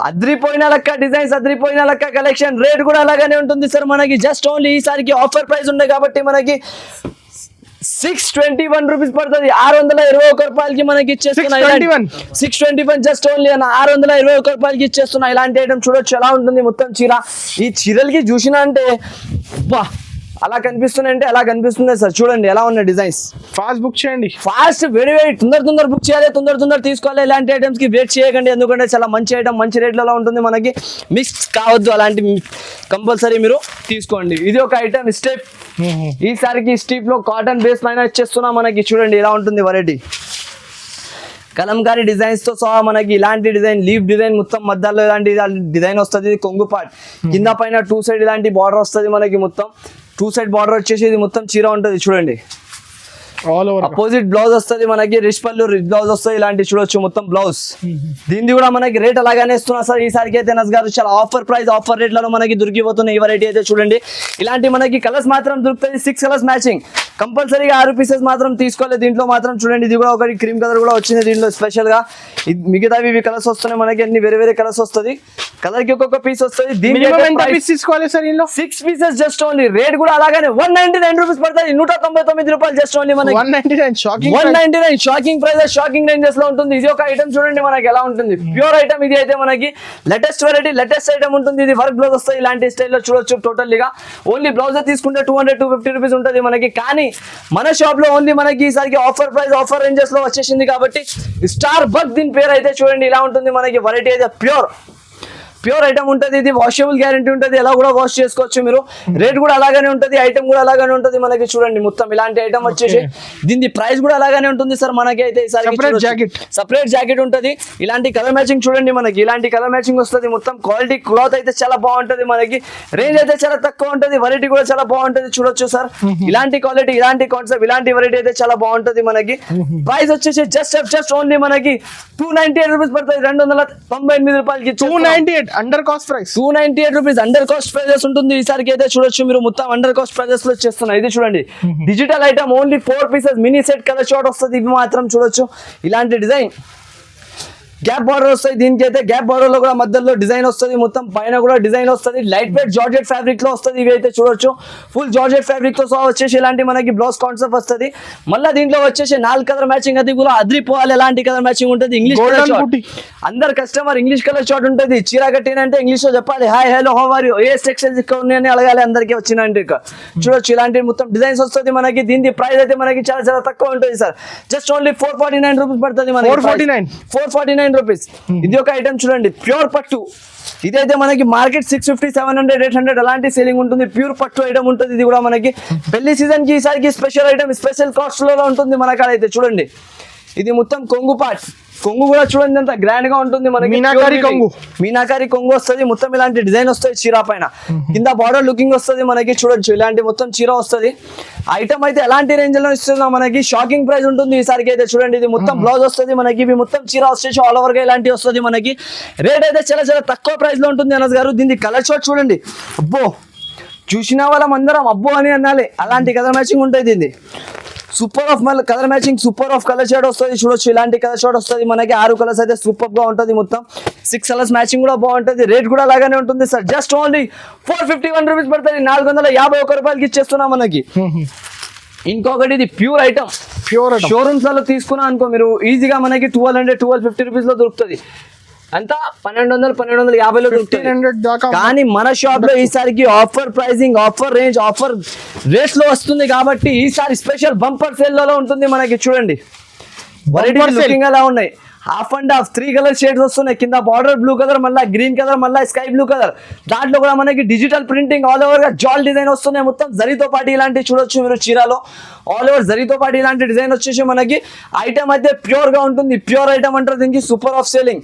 అద్రిపోయిన లెక్క డిజైన్స్, అద్రిపోయిన లెక్క కలెక్షన్. రేట్ కూడా అలాగానే ఉంటుంది సార్ మనకి. జస్ట్ ఓన్లీ ఈసారికి ఆఫర్ ప్రైస్ ఉండే కాబట్టి మనకి 621 రూపీస్ పడుతుంది. 621 రూపాయలకి మనకి ఇచ్చేస్తున్నా. 621 జస్ట్ ఓన్లీ అన్న 621 రూపాయలకి ఇచ్చేస్తున్నా. ఇలాంటి ఐటమ్ చూడొచ్చు ఎలా ఉంటుంది మొత్తం చీర. ఈ చీరలకి చూసినా అంటే బా అలా కనిపిస్తున్నాయి అంటే అలా కనిపిస్తుంది సార్. చూడండి ఎలా ఉన్నాయి డిజైన్స్. ఫాస్ట్ బుక్ చేయండి, ఫాస్ట్ వెరీ తొందర బుక్ చేయాలి, తొందర తీసుకోవాలి. ఇలాంటి ఐటమ్స్ కి వెయిట్ చేయకండి, ఎందుకంటే చాలా మంచి ఐటమ్, మంచి రేట్లలో ఉంటుంది మనకి. మిక్స్ కావద్దు, అలాంటి కంపల్సరీ మీరు తీసుకోండి. ఇది ఒక ఐటమ్ స్టెప్. ఈసారికి స్టెప్ లో కాటన్ బేస్ పైన ఇచ్చేస్తున్నా మనకి. చూడండి ఎలా ఉంటుంది వెరైటీ. కలంకారీ డిజైన్స్ తో సహా మనకి ఇలాంటి డిజైన్, లీఫ్ డిజైన్ మొత్తం మధ్యలో ఇలాంటి డిజైన్ వస్తుంది. కొంగు పార్ట్ కింద పైన 2 సైడ్ ఇలాంటి బార్డర్ వస్తుంది మనకి. మొత్తం 2 సైడ్ బార్డర్ వచ్చేసి ఇది మొత్తం చీర ఉంటుంది. చూడండి ఆల్ ఓవర్ అపోజిట్ బ్లౌజ్ వస్తుంది మనకి. రిచ్ పళ్ళు, రిచ్ బ్లౌజ్ వస్తుంది. ఇలాంటి చూడొచ్చు మొత్తం బ్లౌజ్. దీనిది కూడా మనకి రేట్ అలాగానే ఇస్తున్నా సార్ ఈసారికి అయితే. నస్ గారు చాలా ఆఫర్ ప్రైస్, ఆఫర్ రేట్లలో మనకి దొరికిపోతున్నాయి ఈ వెరైటీ అయితే. చూడండి ఇలాంటి మనకి కలర్స్ మాత్రం దొరుకుతాయి. 6 కలర్స్ మ్యాచింగ్ కంపల్సరీగా 6 పీసెస్ మాత్రం తీసుకోవాలి. దీంట్లో మాత్రం చూడండి ఇది కూడా ఒకటి క్రీమ్ కలర్ కూడా వచ్చింది దీంట్లో స్పెషల్ గా. మిగతావి ఇవి కలర్స్ వస్తున్నాయి మనకి. అన్ని వేరే కలర్స్ వస్తుంది. కలర్ కి ఒక్కొక్క పీస్ వస్తుంది. తీసుకోవాలి సార్ ఇందులో 6 పీసెస్ జస్ట్ ఓన్లీ. రేట్ కూడా అలాగానే 199 రూపీస్ పడుతుంది. 199 రూపాయలు జస్ట్ ఓన్లీ మనకి. 199 షాకింగ్ ప్రైస్, షాకింగ్ రేంజెస్ లో ఉంటుంది. ఇది ఒక ఐటమ్ చూడండి మనకి ఎలా ఉంటుంది. ప్యూర్ ఐటమ్ ఇది అయితే మనకి. లేటెస్ట్ వెరైటీ, లేటెస్ట్ ఐటమ్ ఉంటుంది. ఇది వర్క్ బ్లౌజ్ వస్తుంది. ఇలాంటి స్టైల్లో చూడొచ్చు. టోటల్గా ఓన్లీ బ్లౌజ్ తీసుకుంటే 200-250 రూపీస్ ఉంటుంది మనకి. కానీ మన షాప్ లో ఓన్లీ మనకి ఈసారికి ఆఫర్ ప్రైస్, ఆఫర్ రేంజెస్ లో వచ్చేసింది కాబట్టి స్టార్ బగ్ దీని పేరు అయితే. చూడండి ఇలా ఉంటుంది మనకి వెరైటీ అయితే. ప్యూర్ ఐటమ్ ఉంటుంది. ఇది వాషబుల్ గ్యారంటీ ఉంటుంది. ఎలా కూడా వాష్ చేసుకోవచ్చు మీరు. రేట్ కూడా అలాగానే ఉంటుంది. ఐటమ్ కూడా అలాగానే ఉంటుంది మనకి. చూడండి మొత్తం ఇలాంటి ఐటమ్ వచ్చేసి దీని ప్రైస్ కూడా అలాగానే ఉంటుంది సార్ మనకి అయితే. సపరేట్ జాకెట్ ఉంటుంది. ఇలాంటి కలర్ మ్యాచింగ్ చూడండి మనకి. ఇలాంటి కలర్ మ్యాచింగ్ వస్తుంది మొత్తం. క్వాలిటీ క్లాత్ అయితే చాలా బాగుంటుంది మనకి. రేంజ్ అయితే చాలా తక్కువ ఉంటుంది. వెరైటీ కూడా చాలా బాగుంటుంది. చూడొచ్చు సార్ ఇలాంటి క్వాలిటీ, ఇలాంటి కాన్సెప్ట్, ఇలాంటి వెరైటీ అయితే చాలా బాగుంటుంది మనకి. ప్రైస్ వచ్చేసి జస్ట్ ఓన్లీ మనకి 298 రూపీస్ పడుతుంది. 298 రూపాయలకి 298 under cost price. 298 rupees under cost prices ఉంటుంది ఈసారికి అయితే. చూడొచ్చు మీరు మొత్తం అండర్ కాస్ట్ ప్రైజెస్ లో చేస్తున్నారు. ఇది చూడండి digital item only 4 pieces mini set colour short వస్తుంది. ఇవి మాత్రం చూడొచ్చు ఇలాంటి డిజైన్. గ్యాప్ బార్డర్ వస్తాయి దీనికి అయితే. గ్యాప్ బార్డర్ లో కూడా మధ్యలో డిజైన్ వస్తుంది. మొత్తం పైన కూడా డిజైన్ వస్తుంది. లైట్ వెయిట్ జార్జెట్ ఫ్యాబ్రిక్ లో వస్తుంది. ఇవి అయితే చూడొచ్చు ఫుల్ జార్జెట్ ఫ్యాబ్రిక్ తో సహా వచ్చేసి ఇలాంటి మనకి బ్లౌజ్ కాన్సెప్ట్ వస్తుంది. మళ్ళీ దీంట్లో వచ్చేసి 4 కలర్ మ్యాచింగ్. అది కూడా అద్రిపోవాలి ఎలాంటి కలర్ మ్యాచింగ్ ఉంటుంది. English colour short. అందరు కస్టమర్ ఇంగ్లీష్ కలర్ షార్ట్ ఉంటుంది. చీర కట్టినంటే ఇంగ్లీష్ లో చెప్పాలి. Hi, hello, how are you, ఏ సెక్షన్స్ ఇక్కడ ఉన్నాయని అడగాలి అందరికి వచ్చినంటే. చూడొచ్చు ఇలాంటి మొత్తం డిజైన్స్ వస్తుంది మనకి. దీని ప్రైస్ అయితే మనకి చాలా తక్కువ ఉంటుంది సార్. జస్ట్ ఓన్లీ 449 రూపీస్ పడుతుంది మనకి. 449 రూపీస్. ఇది ఒక ఐటమ్ చూడండి ప్యూర్ పట్టు. ఇదైతే మనకి మార్కెట్ 650, 700, 800 అలాంటి సేలింగ్ ఉంటుంది. ప్యూర్ పట్టు ఐటమ్ ఉంటుంది. ఇది కూడా మనకి పెళ్లి సీజన్ కి ఈసారికి స్పెషల్ ఐటమ్, స్పెషల్ కాస్ట్ లో ఉంటుంది మన కాడ అయితే. చూడండి ఇది మొత్తం కొంగు పార్ట్. కొంగు కూడా చూడండి ఎంత గ్రాండ్ గా ఉంటుంది మనకి. మీనాకారి కొంగు వస్తుంది. మొత్తం ఇలాంటి డిజైన్ వస్తుంది చీర పైన. కింద బార్డర్ లుకింగ్ వస్తుంది మనకి. చూడొచ్చు ఇలాంటి మొత్తం చీర వస్తుంది. ఐటమ్ అయితే ఎలాంటి రేంజ్ లో ఇస్తున్నా మనకి. షాకింగ్ ప్రైస్ ఉంటుంది ఈసారికి అయితే. చూడండి ఇది మొత్తం బ్లౌజ్ వస్తుంది మనకి. ఇవి మొత్తం చీర వచ్చేసి ఆల్ ఓవర్ గా ఇలాంటి వస్తుంది మనకి. రేట్ అయితే చాలా తక్కువ ప్రైస్ లో ఉంటుంది అనస్ గారు. దీనికి కలర్ షార్ట్ చూడండి. అబ్బో చూసిన వాళ్ళం అందరం అబ్బో అని అనాలి. అలాంటి కలర్ మ్యాచింగ్ ఉంటుంది. దీన్ని super of colour matching, super of colour shade వస్తుంది. చూడొచ్చు ఇలాంటి కలర్ షేడ్ వస్తుంది మనకి. 6 కలర్స్ అయితే సూపర్ గా ఉంటుంది మొత్తం. 6 కలర్స్ మ్యాచింగ్ కూడా బాగుంటుంది. రేట్ కూడా అలాగానే ఉంటుంది సార్. జస్ట్ ఓన్లీ 451 రూపీస్ పడుతుంది. 451 రూపాయలకి ఇచ్చేస్తున్నా మనకి. ఇంకొకటి ఇది ప్యూర్ ఐటమ్. షోరూమ్స్ లలో తీసుకున్నా అనుకో మీరు ఈజీగా మనకి 1200-1250 రూపీస్ లో దొరుకుతుంది. అంతా 1200-1250 లో దొరుకుతుంది. కానీ మన షాప్ లో ఈసారికి offer pricing, offer range, offer rates లో వస్తుంది కాబట్టి ఈసారి స్పెషల్ బంపర్ సేల్ లో ఉంటుంది మనకి. చూడండి వెరైటీ లుకింగ్ అలా ఉన్నాయి. Half and half 3 colour shades వస్తున్నాయి. కింద బార్డర్ బ్లూ కలర్, మళ్ళీ గ్రీన్ కలర్, మళ్ళీ స్కై బ్లూ కలర్. దాంట్లో కూడా మనకి డిజిటల్ ప్రింటింగ్ ఆల్ ఓవర్ గా జాల్ డిజైన్ వస్తున్నాయి. మొత్తం జరీతో పాటు ఇలాంటివి చూడొచ్చు మీరు చీరలో. ఆల్ ఓవర్ జరీతో పాటు ఇలాంటి డిజైన్ వచ్చేసి మనకి ఐటమ్ అయితే ప్యూర్ గా ఉంటుంది. ప్యూర్ ఐటమ్ అంటారు దీనికి. Super of selling.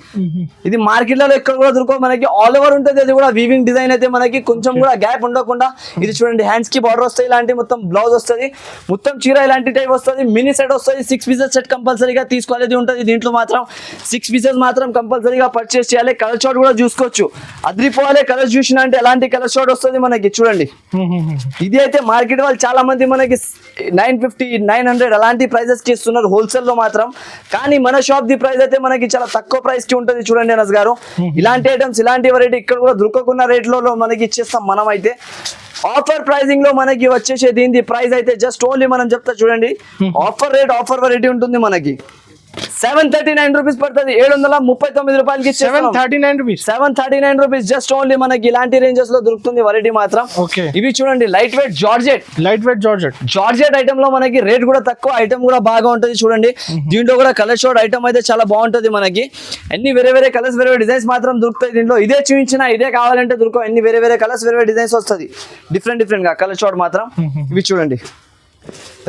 ఇది మార్కెట్ లో ఎక్కడ కూడా దొరకవు మనకి. ఆల్ ఓవర్ ఉంటుంది. అది కూడా వీవింగ్ డిజైన్ అయితే మనకి కొంచెం కూడా గ్యాప్ ఉండకుండా. ఇది చూడండి, హ్యాండ్స్ కి బార్డర్ వస్తాయి. ఇలాంటి మొత్తం బ్లౌజ్ వస్తుంది. మొత్తం చీర ఇలాంటి టైప్ వస్తుంది. మినీ సెట్ వస్తుంది. 6 పీసెస్ సెట్ కంపల్సరీగా తీసుకోవాలి ఉంటుంది. దీంట్లో మాత్రం 6 పీసెస్ మాత్రం కంపల్సరీగా పర్చేస్ చేయాలి. కలర్ షాట్ కూడా చూసుకోవచ్చు. అదిరిపోవాలి. కలర్ చూసిన అంటే ఎలాంటి కలర్ షాట్ వస్తుంది మనకి చూడండి. ఇది అయితే మార్కెట్ వాళ్ళు చాలా మంది మనకి 950, 900 అలాంటి ప్రైజెస్ కి ఇస్తున్నారు హోల్సేల్ లో మాత్రం. కానీ మన షాప్ ది ప్రైస్ అయితే మనకి చాలా తక్కువ ప్రైస్ కి ఉంటుంది చూడండి అనస్ గారు. ఇలాంటి ఐటమ్స్, ఇలాంటి వెరైటీ ఇక్కడ కూడా దొరకకున్న రేట్ లో మనకి ఇచ్చేస్తాం మనం అయితే. ఆఫర్ ప్రైజింగ్ లో మనకి వచ్చేసి దీని ప్రైస్ అయితే జస్ట్ ఓన్లీ మనం చెప్తా చూడండి. ఆఫర్ రేట్, ఆఫర్ వెరైటీ ఉంటుంది మనకి 739 రూపీస్ పడుతుంది. 739 రూపాయలకి 739 రూపీస్. 739 రూపీస్ జస్ట్ ఓన్లీ మనకి ఇలాంటి రేంజెస్ లో దొరుకుతుంది వెరైటీ మాత్రం. ఓకే, ఇవి చూడండి light weight georgette. Light weight georgette item లో మనకి రేట్ కూడా తక్కువ, ఐటమ్ కూడా బాగా ఉంటుంది చూడండి. దీంట్లో కూడా కలర్ షోడ్ ఐటమ్ అయితే చాలా బాగుంటుంది మనకి. అన్ని వేరే వేరే కలర్స్, వేరే వేరే డిజైన్స్ మాత్రం దొరుకుతాయి దీంట్లో. ఇదే చూపించినా ఇదే కావాలంటే దొరకవు. అన్ని వేరే వేరే కలర్స్, వేరే వేరే డిజైన్స్ వస్తుంది డిఫరెంట్ గా కలర్ షోడ్ మాత్రం. ఇవి చూడండి,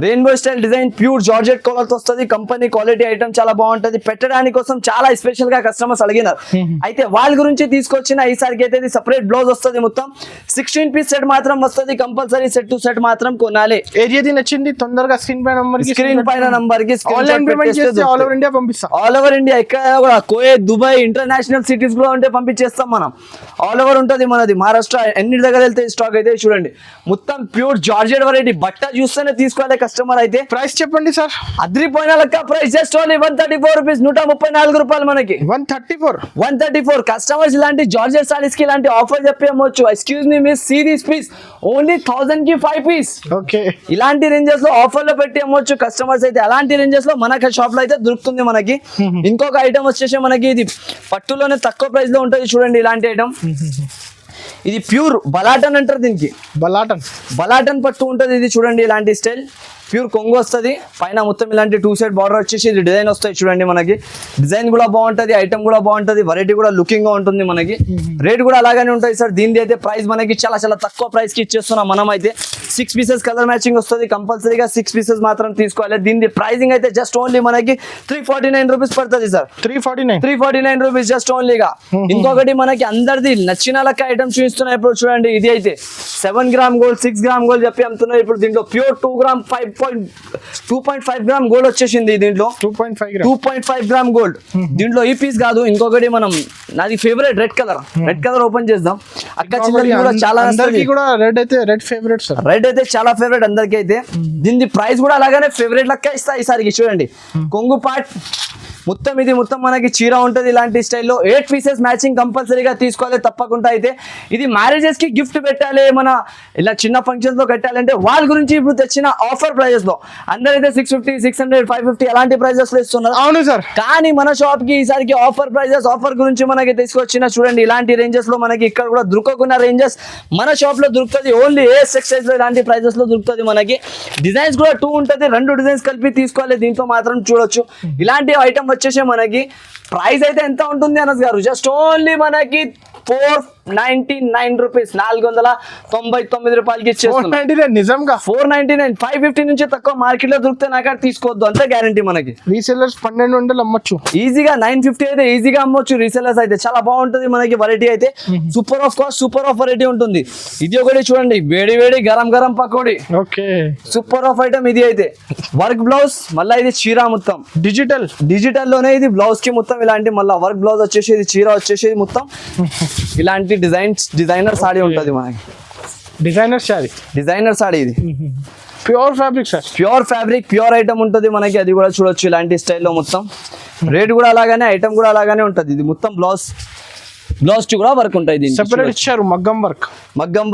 rainbow style design, pure georgette colour తో వస్తుంది. కంపెనీ క్వాలిటీ ఐటమ్ చాలా బాగుంటది. పెట్టడానికి కోసం చాలా స్పెషల్ గా కస్టమర్స్ అడిగినారు. అయితే వాళ్ళ గురించి తీసుకొచ్చిన ఈసారికి అయితే సపరేట్ బ్లౌజ్ వస్తుంది. మొత్తం 16 పీస్ సెట్ మాత్రం వస్తుంది. కంపల్సరీ సెట్ టు సెట్ మాత్రం కొనాలి. ఏది నచ్చింది తొందరగా స్క్రీన్ పైన నంబర్ కి ఆన్లైన్ పేమెంట్ చేస్తే ఆల్ ఓవర్ ఇండియా పంపిస్తాం. ఆల్ ఓవర్ ఇండియా ఎక్కడ కూడా, కోయత్, దుబాయ్, ఇంటర్నేషనల్ సిటీస్ కూడా ఉంటే పంపించేస్తాం మనం. ఆల్ ఓవర్ ఉంటుంది మనది. మహారాష్ట్ర ఎన్ని దగ్గర వెళ్తే స్టాక్ అయితే చూడండి. మొత్తం ప్యూర్ జార్జెట్ వెరైటీ. బట్ట చూస్తేనే తీసుకోవాలి కస్టమర్ అయితే. ప్రైస్ చెప్పండి సార్. అదిరిపోయిన లెక్క ప్రైస్ జస్ట్ ఓన్లీ 134 రూపీస్. 134 రూపాయలు మనకి. 134. కస్టమర్స్ ఇలాంటి జార్జెట్ సారీస్ కి ఇలాంటి ఆఫర్ చెప్పి అమ్మొచ్చు. Excuse me miss, see this piece only 1000 కి 5 పీస్. ఓకే, ఇలాంటి రేంజెస్ లో ఆఫర్ లో పెట్టి అమ్మొచ్చు కస్టమర్స్ అయితే. అలాంటి రేంజెస్ లో మన షాప్ లో అయితే దొరుకుతుంది మనకి. ఇంకొక ఐటమ్ వచ్చేసి మనకి ఇది పట్టులోనే తక్కువ ప్రైస్ లో ఉంటుంది చూడండి. ఇలాంటి ఐటమ్ ఇది ప్యూర్ బలాటన్ అంటారు దీనికి. బలాటన్ పట్టు ఉంటుంది ఇది చూడండి. ఇలాంటి స్టైల్ ప్యూర్ కొంగు వస్తుంది. పైన మొత్తం ఇలాంటి 2 సైడ్ బార్డర్ వచ్చేసి ఇది డిజైన్ వస్తాయి చూడండి మనకి. డిజైన్ కూడా బాగుంటుంది, ఐటమ్ కూడా బాగుంటుంది, వెరైటీ కూడా లుకింగ్ గా ఉంటుంది మనకి. రేట్ కూడా అలాగే ఉంటుంది సార్. దీనిది అయితే ప్రైస్ మనకి చాలా చాలా తక్కువ ప్రైస్ కి ఇచ్చేస్తున్నాం మనం అయితే. 6 పీసెస్ కలర్ మ్యాచింగ్ వస్తుంది. కంపల్సరీగా 6 పీసెస్ మాత్రం తీసుకోవాలి. దీని ప్రైసింగ్ అయితే జస్ట్ ఓన్లీ మనకి 349 రూపీస్ పడుతుంది సార్. 349 rupees just ఓన్లీగా. ఇంకొకటి మనకి అందరిది నచ్చిన లెక్క ఐటమ్ చూపిస్తున్నాయి ఇప్పుడు చూడండి. ఇది అయితే 7 గ్రామ్ గోల్డ్, 6 గ్రామ్ గోల్డ్ చెప్పి అమ్ముతున్నారు ఇప్పుడు. దీంట్లో ప్యూర్ 2.5 గ్రామ్ గోల్డ్ వచ్చేసింది. దీంట్లో 2.5 గ్రామ్ గోల్డ్. దీంట్లో ఈ పీస్ కాదు, ఇంకొకటి మనం నాది ఫేవరెట్ రెడ్ కలర్ ఓపెన్ చేద్దాం. అక్క చిల్లకి కూడా చాలా రెడ్ అయితే చాలా ఫేవరెట్ అందరికి అయితే. దీని ప్రైస్ కూడా అలాగనే ఫేవరెట్ లెక్క ఇస్తా ఈసారికి చూడండి. కొంగు పార్ట్ మొత్తం ఇది మొత్తం మనకి చీర ఉంటుంది ఇలాంటి స్టైల్లో. 8 పీసెస్ మ్యాచింగ్ కంపల్సరీగా తీసుకోవాలి తప్పకుండా అయితే. ఇది మ్యారేజెస్ కి గిఫ్ట్ పెట్టాలి, మన ఇలా చిన్న ఫంక్షన్స్ లో కట్టాలంటే వాళ్ళ గురించి ఇప్పుడు తెచ్చిన ఆఫర్ ప్రైజెస్ లో అందరైతే 650, 600, 550 అలాంటి ప్రైజెస్ లో ఇస్తున్నారు. అవును సార్. కానీ మన షాప్ కి ఈసారికి ఆఫర్ ప్రైజెస్, ఆఫర్ గురించి మనకి తీసుకొచ్చిన చూడండి. ఇలాంటి రేంజెస్ లో మనకి ఇక్కడ కూడా దొరకకున్న రేంజెస్ మన షాప్ లో దొరుకుతుంది. ఓన్లీ AS టెక్స్టైల్స్ లో ఇలాంటి ప్రైజెస్ లో దొరుకుతుంది మనకి. డిజైన్స్ కూడా 2 ఉంటుంది. 2 డిజైన్స్ కలిపి తీసుకోవాలి. దీంట్లో మాత్రం చూడొచ్చు. ఇలాంటి ఐటమ్ వచ్చేసి మనకి ప్రైస్ అయితే ఎంత ఉంటుంది అనస్ గారు? జస్ట్ ఓన్లీ మనకి 499 రూపీస్, 499 రూపాయలకి ఇచ్చేస్తున్నాం. నిజంగా 499, 550 నుంచి తక్కువ మార్కెట్ లో దొరికితే నాకు తీసుకోవద్దు, అంతే గ్యారంటీ మనకి. రీసెల్లర్స్ 1200 అమ్మొచ్చు ఈజీగా. 950 అయితే ఈజీగా అమ్మొచ్చు రీసెల్లర్స్ అయితే. చాలా బాగుంటుంది మనకి వెరైటీ అయితే. Super of cost, super of variety ఉంటుంది. ఇది ఒకటి చూడండి, వేడి వేడి గరం pakodi. Okay, super of item ఇది అయితే. వర్క్ బ్లౌజ్, మళ్ళీ ఇది చీర మొత్తం డిజిటల్ లోనే. ఇది బ్లౌజ్ కి మొత్తం ఇలాంటి మళ్ళీ వర్క్ బ్లౌజ్ వచ్చేసి, ఇది చీర వచ్చేసి మొత్తం ఇలాంటి డిజైనర్ సారీ ఉంటుంది మనకి. డిజైనర్ సారీ ఇది. ప్యూర్ ఫ్యాబ్రిక్ ప్యూర్ ఐటమ్ ఉంటుంది మనకి. అది కూడా చూడొచ్చు ఇలాంటి స్టైల్లో మొత్తం. రేట్ కూడా అలాగానే, ఐటమ్ కూడా అలాగానే ఉంటుంది. ఇది మొత్తం బ్లౌజ్ కూడా వర్క్ ఉంటుంది. సెపరేట్ ఇచ్చారు, మగ్గం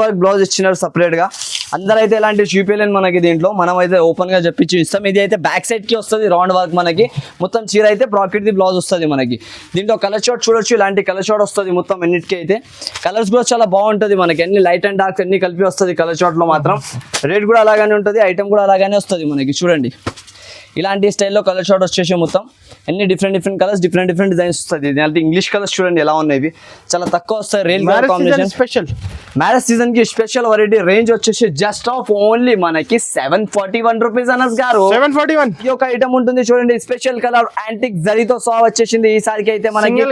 వర్క్ బ్లౌజ్ ఇచ్చినారు సపరేట్ గా. అందరైతే ఇలాంటి చూపించలేను మనకి. దీంట్లో మనం అయితే ఓపెన్ గా చెప్పి చూస్తాం. ఇది అయితే బ్యాక్ సైడ్ కి వస్తుంది రౌండ్ వర్క్ మనకి. మొత్తం చీర అయితే బ్రాకెట్ ది బ్లౌజ్ వస్తుంది మనకి. దీంట్లో కలర్ షాట్ చూడొచ్చు. ఇలాంటి కలర్ షాట్ వస్తుంది మొత్తం అన్నిటికీ అయితే. కలర్స్ కూడా చాలా బాగుంటుంది మనకి. అన్ని లైట్ అండ్ డార్క్ అన్ని కలిపి వస్తుంది కలర్ షాట్ లో మాత్రం. రేట్ కూడా అలాగానే ఉంటుంది, ఐటమ్ కూడా అలాగానే వస్తుంది మనకి. చూడండి ఇలాంటి స్టైల్లో కలర్ షార్ట్ వచ్చేసి మొత్తం ఎన్ని డిఫరెంట్ కలర్స్ డిఫరెంట్ డిజైన్స్ వస్తుంది. అంటే ఇంగ్లీష్ కలర్స్ చూడండి ఎలా ఉన్నాయి, చాలా తక్కువ వస్తాయి. Range combination special marriage season కి స్పెషల్ వెరైటీ. రేంజ్ వచ్చేసి జస్ట్ ఆఫ్ ఓన్లీ మనకి 741 రూపీస్ అనస్ గారు. 741 ఈ ఒక ఐటమ్ ఉంటుంది చూడండి, స్పెషల్ కలర్ యాంటిక్ జరీతో సా వచ్చేసింది ఈసారికి అయితే మనకి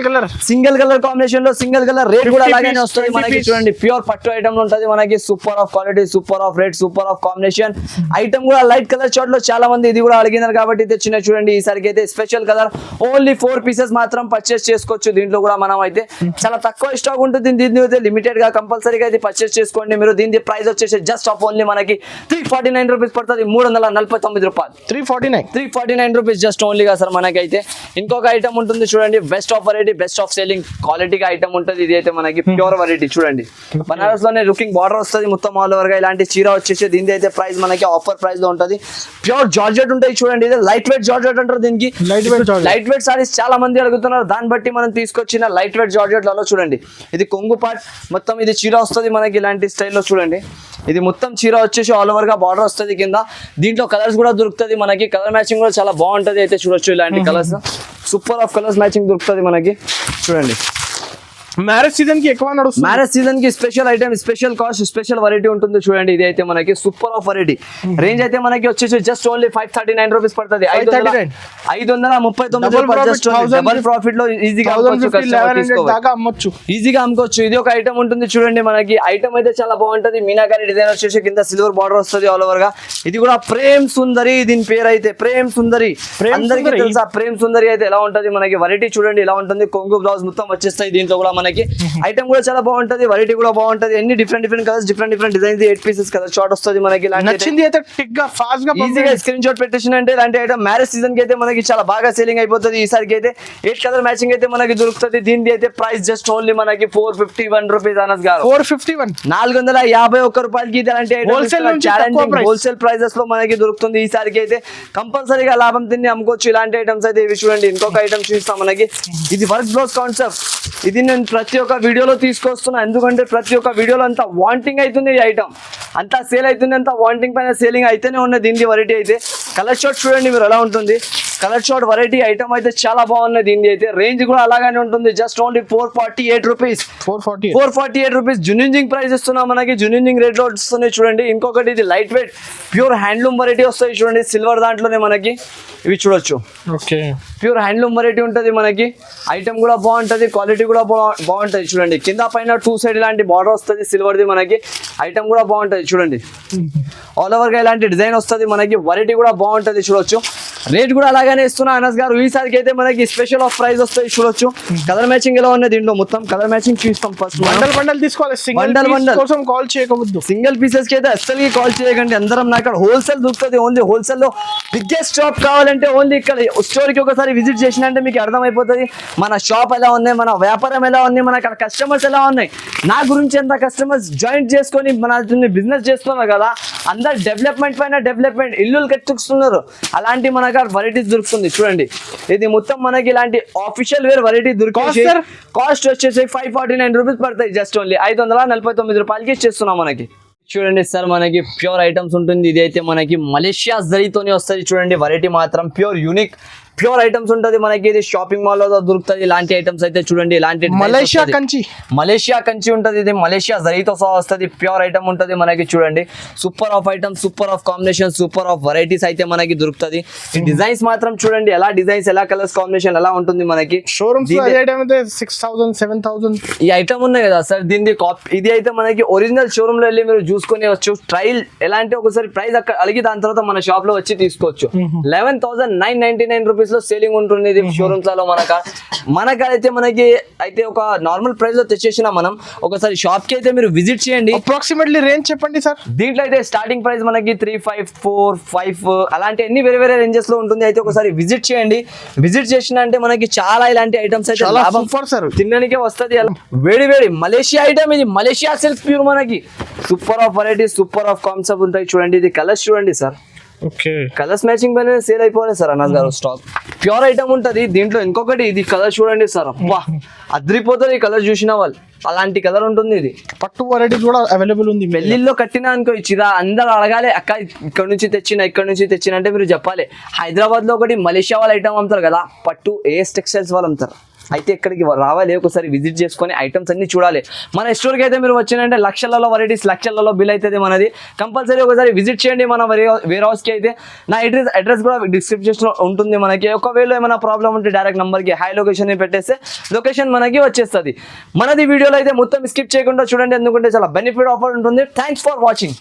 సింగిల్ కలర్ కాంబినేషన్ లో సింగిల్ కలర్. రేట్ కూడా అలాగే వస్తుంది మనకి చూడండి, ప్యూర్ పట్టు ఐటమ్ ఉంటుంది మనకి. Super of quality, super of rate, super of combination. Item కూడా లైట్ కలర్ షార్ట్ లో చాలా మంది ఇది కూడా అడిగినారు కాబట్టి తెచ్చిన చూడండి ఈసారికి అయితే స్పెషల్ కలర్. ఓన్లీ 4 పీసెస్ మాత్రం పర్చేస్ చేసుకోవచ్చు. దీంట్లో కూడా మనం అయితే చాలా తక్కువ స్టాక్ ఉంటుంది. దీన్ని అయితే లిమిటెడ్ గా కంపల్సరీగా అయితే పర్చేస్ చేసుకోండి మీరు. దీని ప్రైస్ వచ్చేసి జస్ట్ ఆఫ్ ఓన్లీ మనకి 349 రూపీస్ పడుతుంది. 349 రూపాయలు. 349 రూపీస్ జస్ట్ ఓన్లీగా సార్ మనకైతే. ఇంకొక ఐటమ్ ఉంటుంది చూడండి, best of variety, best of selling క్వాలిటీగా ఐటమ్ ఉంటుంది. ఇది అయితే మనకి ప్యూర్ వెరైటీ చూడండి, బనారస్ లోనే లుకింగ్ బార్డర్ వస్తుంది మొత్తం ఆల్ ఓవర్ గా. ఇలాంటి చీర వచ్చేసి దీని అయితే ప్రైస్ మనకి ఆఫర్ ప్రైస్ లో ఉంటుంది. ప్యూర్ జార్జెట్ ఉంటాయి చూడండి, ఇది లైట్ వెయిట్ జార్జెట్ అంటారు దీనికి. లైట్ వెయిట్ సారీస్ చాలా మంది అడుగుతున్నారు, దాన్ని బట్టి మనం తీసుకొచ్చిన లైట్ వెయిట్ జార్జెట్ లలో చూడండి. ఇది కొంగు పార్ట్ మొత్తం, ఇది చీర వస్తుంది మనకి ఇలాంటి స్టైల్లో చూడండి. ఇది మొత్తం చీర వచ్చేసి ఆల్ ఓవర్ గా బార్డర్ వస్తుంది కింద. దీంట్లో కలర్స్ కూడా దొరుకుతుంది మనకి, కలర్ మ్యాచింగ్ కూడా చాలా బాగుంటది. అయితే చూడొచ్చు ఇలాంటి colours, super of colours matching దొరుకుతుంది మనకి చూడండి. మ్యారేజ్ సీజన్ కి ఎక్కువ నడుస్తుంది. మ్యారేజ్ సీజన్ కి special item, special cost, special variety ఉంటుంది చూడండి. ఇది అయితే మనకి సూపర్ ఆఫ్ వెరైటీ. రేంజ్ అయితే మనకి వచ్చేసి జస్ట్ ఓన్లీ 539 రూపీస్ పడుతుంది. 539 డబుల్ ప్రాఫిట్ లో ఈజీగా అమ్మొచ్చు, ఈజీగా అమ్ముకోవచ్చు. ఇది ఒక ఐటమ్ ఉంటుంది చూడండి మనకి. ఐటమ్ అయితే చాలా బాగుంటది, మీనాకారి డిజైన్ వచ్చేసి కింద సిల్వర్ బార్డర్ వస్తుంది ఆల్ ఓవర్ గా. ఇది కూడా ప్రేమ్ సుందరి, దీని పేరు అయితే ప్రేమ్ సుందరి. అందరికీ తెలుసా ప్రేమ్ సుందరి అయితే ఎలా ఉంటది మనకి. వెరైటీ చూడండి ఎలా ఉంటుంది, కొంగు బ్లౌజ్ మొత్తం వచ్చేస్తాయి. దీంట్లో కూడా మనకి ఐటమ్ కూడా చాలా బాగుంటది, వెరైటీ కూడా బాగుంటది. ఎన్ని different colours, different designs. 8 pieces colour short వస్తుంది మనకి. నచ్చింది అయితే టిక్ గా ఫాస్ట్ గా ఈజీగా స్క్రీన్ షాట్ పెట్టేసిన అంటే ఇలాంటి ఐటమ్ మ్యారేజ్ సీజన్ కి అయితే మనకి చాలా బాగా సేలింగ్ అయిపోతుంది. ఈసారికి అయితే 8 కలర్ మ్యాచింగ్ అయితే మనకి దొరుకుతుంది. దీనికి అయితే ప్రైస్ జస్ట్ ఓన్లీ మనకి 451 రూపీస్ అనస్ గారు. 451 451 రూపాయలకి ఇలాంటి హోల్సేల్ ప్రైజెస్ లో మనకి దొరుకుతుంది. ఈసారికి అయితే కంపల్సరీగా లాభం తిని అమ్ముకోవచ్చు ఇలాంటి ఐటమ్స్ అయితే. ఇవి చూడండి, ఇంకొక ఐటమ్ చూస్తాం మనకి. ఇది వర్క్ బ్లౌజ్ కాన్సెప్ట్. ఇది నేను ప్రతి ఒక్క వీడియోలో తీసుకొస్తున్నా, ఎందుకంటే ప్రతి ఒక్క వీడియోలో అంతా వాంటింగ్ అవుతుంది. ఈ ఐటమ్ అంతా సేల్ అవుతుంది, అంతా వాంటింగ్ పైన సేలింగ్ అయితేనే ఉన్నది. దీనికి వెరైటీ అయితే కలర్ షార్ట్ చూడండి మీరు ఎలా ఉంటుంది. కలర్ షార్ట్ వెరైటీ ఐటమ్ అయితే చాలా బాగున్నది. దీనికి అయితే రేంజ్ కూడా అలాగానే ఉంటుంది. Just only 448 rupees. 448 రూపీస్ జునింజింగ్ ప్రైస్ ఇస్తున్నాం మనకి. జునింజింగ్ రేట్ లో వస్తున్నాయి చూడండి. ఇంకొకటి ఇది light weight pure handloom variety వస్తాయి చూడండి, సిల్వర్ దాంట్లోనే మనకి. ఇవి చూడొచ్చు, ప్యూర్ హ్యాండ్లూమ్ వెరైటీ ఉంటుంది మనకి. ఐటమ్ కూడా బాగుంటది, క్వాలిటీ కూడా బాగుంటది చూడండి. కింద పైన 2 సైడ్ ఇలాంటి బార్డర్ వస్తుంది సిల్వర్ది మనకి. ఐటమ్ కూడా బాగుంటది చూడండి, ఆల్ ఓవర్ గా ఇలాంటి డిజైన్ వస్తుంది మనకి. వెరైటీ కూడా బాగుంటది చూడొచ్చు. రేట్ కూడా అలాగనే ఇస్తున్నా అనస్ గారు. ఈసారికి అయితే మనకి స్పెషల్ ఆఫ్ ప్రైస్ వస్తాయి చూడొచ్చు. కలర్ మ్యాచింగ్ ఎలా ఉన్నాయి దీంట్లో మొత్తం కలర్ మ్యాచింగ్ చూస్తాం. ఫస్ట్ బండల్ తీసుకోవాలి, బండల్ కోసం కాల్ చేయకూడదు. సింగిల్ పీసెస్ కి అయితే అస్సలు కాల్ చేయకండి. అందరం నాకు హోల్సేల్ దొరుకుతుంది. ఓన్లీ హోల్సేల్ లో బిగ్గెస్ట్ షాప్ కావాలంటే ఓన్లీ ఇక్కడ స్టోర్ కి ఒకసారి విజిట్ చేసినంటే మీకు అర్థమైపోతుంది మన షాప్ ఎలా ఉన్నాయి, మన వ్యాపారం ఎలా ఉంది, మన అక్కడ కస్టమర్స్ ఎలా ఉన్నాయి. నా గురించి ఎంత కస్టమర్స్ జాయింట్ చేసుకొని మన బిజినెస్ చేస్తున్నారు కదా, అందరు డెవలప్మెంట్ పైన డెవలప్మెంట్, ఇల్లులు కట్టుకున్నారు. అలాంటి మనకు వెరైటీస్ దొరుకుతుంది చూడండి. ఇది మొత్తం మనకి ఇలాంటి ఆఫీషియల్ వేర్ వెరైటీ దొరుకుతుంది. కాస్ట్ వచ్చేసి 549 రూపీస్ పడతాయి. జస్ట్ ఓన్లీ 549 రూపాయలకి ఇచ్చేస్తున్నాం మనకి. చూడండి సార్, మనకి ప్యూర్ ఐటమ్స్ ఉంటుంది. ఇది అయితే మనకి మలేషియా జరీతోనే వస్తుంది చూడండి. వెరైటీ మాత్రం ప్యూర్ యూనిక్ ప్యూర్ ఐటమ్స్ ఉంటుంది మనకి. ఇది షాపింగ్ మాల్ లో దొరుకుతుంది ఇలాంటి ఐటమ్స్ అయితే చూడండి. ఇలాంటి మలేషియా కంచి ఉంటుంది. ఇది మలేషియా జరీతో సహా వస్తుంది. ప్యూర్ ఐటమ్ ఉంటుంది మనకి చూడండి. Super of item, super of combination, super of varieties అయితే మనకి దొరుకుతుంది. ఈ డిజైన్స్ మాత్రం చూడండి ఎలా డిజైన్స్, ఎలా కలర్స్ కాంబినేషన్ ఎలా ఉంటుంది మనకి. షోరూమ్స్ 6,000 7,000 ఈ ఐటమ్ ఉన్నాయి కదా సార్, దీని ఇది అయితే మనకి ఒరిజినల్ షోరూమ్ లో వెళ్ళి మీరు చూసుకుని వచ్చు. ట్రయల్ ఎలా అంటే ఒకసారి ప్రైస్ అక్కడ అడిగి దాని తర్వాత మన షాప్ లో వచ్చి తీసుకోవచ్చు. 11,999 రూపీస్ లో సేలింగ్ ఉంటుంది ఇది షోరూమ్స్ లలో. మనకైతే మనకి అయితే ఒక నార్మల్ ప్రైస్ లో తెచ్చేసిన మనం ఒకసారి షాప్ కి అయితే మీరు విజిట్ చేయండి. అప్రాక్సిమేట్లీ రేంజ్ చెప్పండి సార్. దీంట్లో అయితే స్టార్టింగ్ ప్రైస్ మనకి 3,500, 4,500 అలాంటి అన్ని వేరే వేరే రేంజెస్ లో ఉంటుంది. అయితే ఒకసారి విజిట్ చేయండి. విజిట్ చేసిన అంటే మనకి చాలా ఇలాంటి ఐటమ్స్ అయితే లాభం తినడానికే వస్తుంది. వేడి వేడి మలేషియా ఐటమ్, ఇది మలేషియా సిల్క్ ప్యూర్ మనకి. Super of variety, super of concept ఉంటాయి చూడండి. ఇది కలర్స్ చూడండి సార్, ఓకే కలర్స్ మ్యాచింగ్ పైన సేల్ అయిపోవాలి సార్ అనాజ్ గారు స్టాక్ ప్యూర్ ఐటమ్ ఉంటది దీంట్లో. ఇంకొకటి ఇది కలర్ చూడండి సార్, అబ్బా అద్రిపోతారు ఈ కలర్ చూసిన వాళ్ళు, అలాంటి కలర్ ఉంటుంది ఇది. పట్టు వెరైటీ కూడా అవైలబుల్ ఉంది. పెళ్లిల్లో కట్టినా అనుకో ఇచ్చిదా అందరు అడగాలి, అక్క ఇక్కడ నుంచి తెచ్చిన అంటే మీరు చెప్పాలి. హైదరాబాద్ లో ఒకటి మలేషియా వాళ్ళు ఐటమ్ అమ్ముతారు కదా, పట్టు ఏఎస్ టెక్స్టైల్స్ వాళ్ళు అమ్ముతారు. అయితే ఇక్కడికి రావాలి, ఒకసారి విజిట్ చేసుకొని ఐటమ్స్ అన్ని చూడాలి. మన స్టోర్కి అయితే మీరు వచ్చినంటే లక్షలలో వెరైటీస్, లక్షలలో బిల్ అవుతుంది మనది. కంపల్సరీ ఒకసారి విజిట్ చేయండి మన వేర్ హౌస్కి. అయితే నా అడ్రస్ కూడా డిస్క్రిప్షన్లో ఉంటుంది మనకి. ఒకవేళ ఏమైనా ప్రాబ్లం ఉంటే డైరెక్ట్ నెంబర్కి హై లొకేషన్ పెట్టేస్తే లొకేషన్ మనకి వచ్చేస్తుంది. మనది వీడియోలో అయితే మొత్తం స్కిప్ చేయకుండా చూడండి, ఎందుకంటే చాలా బెనిఫిట్ ఆఫర్ ఉంటుంది. Thanks for watching.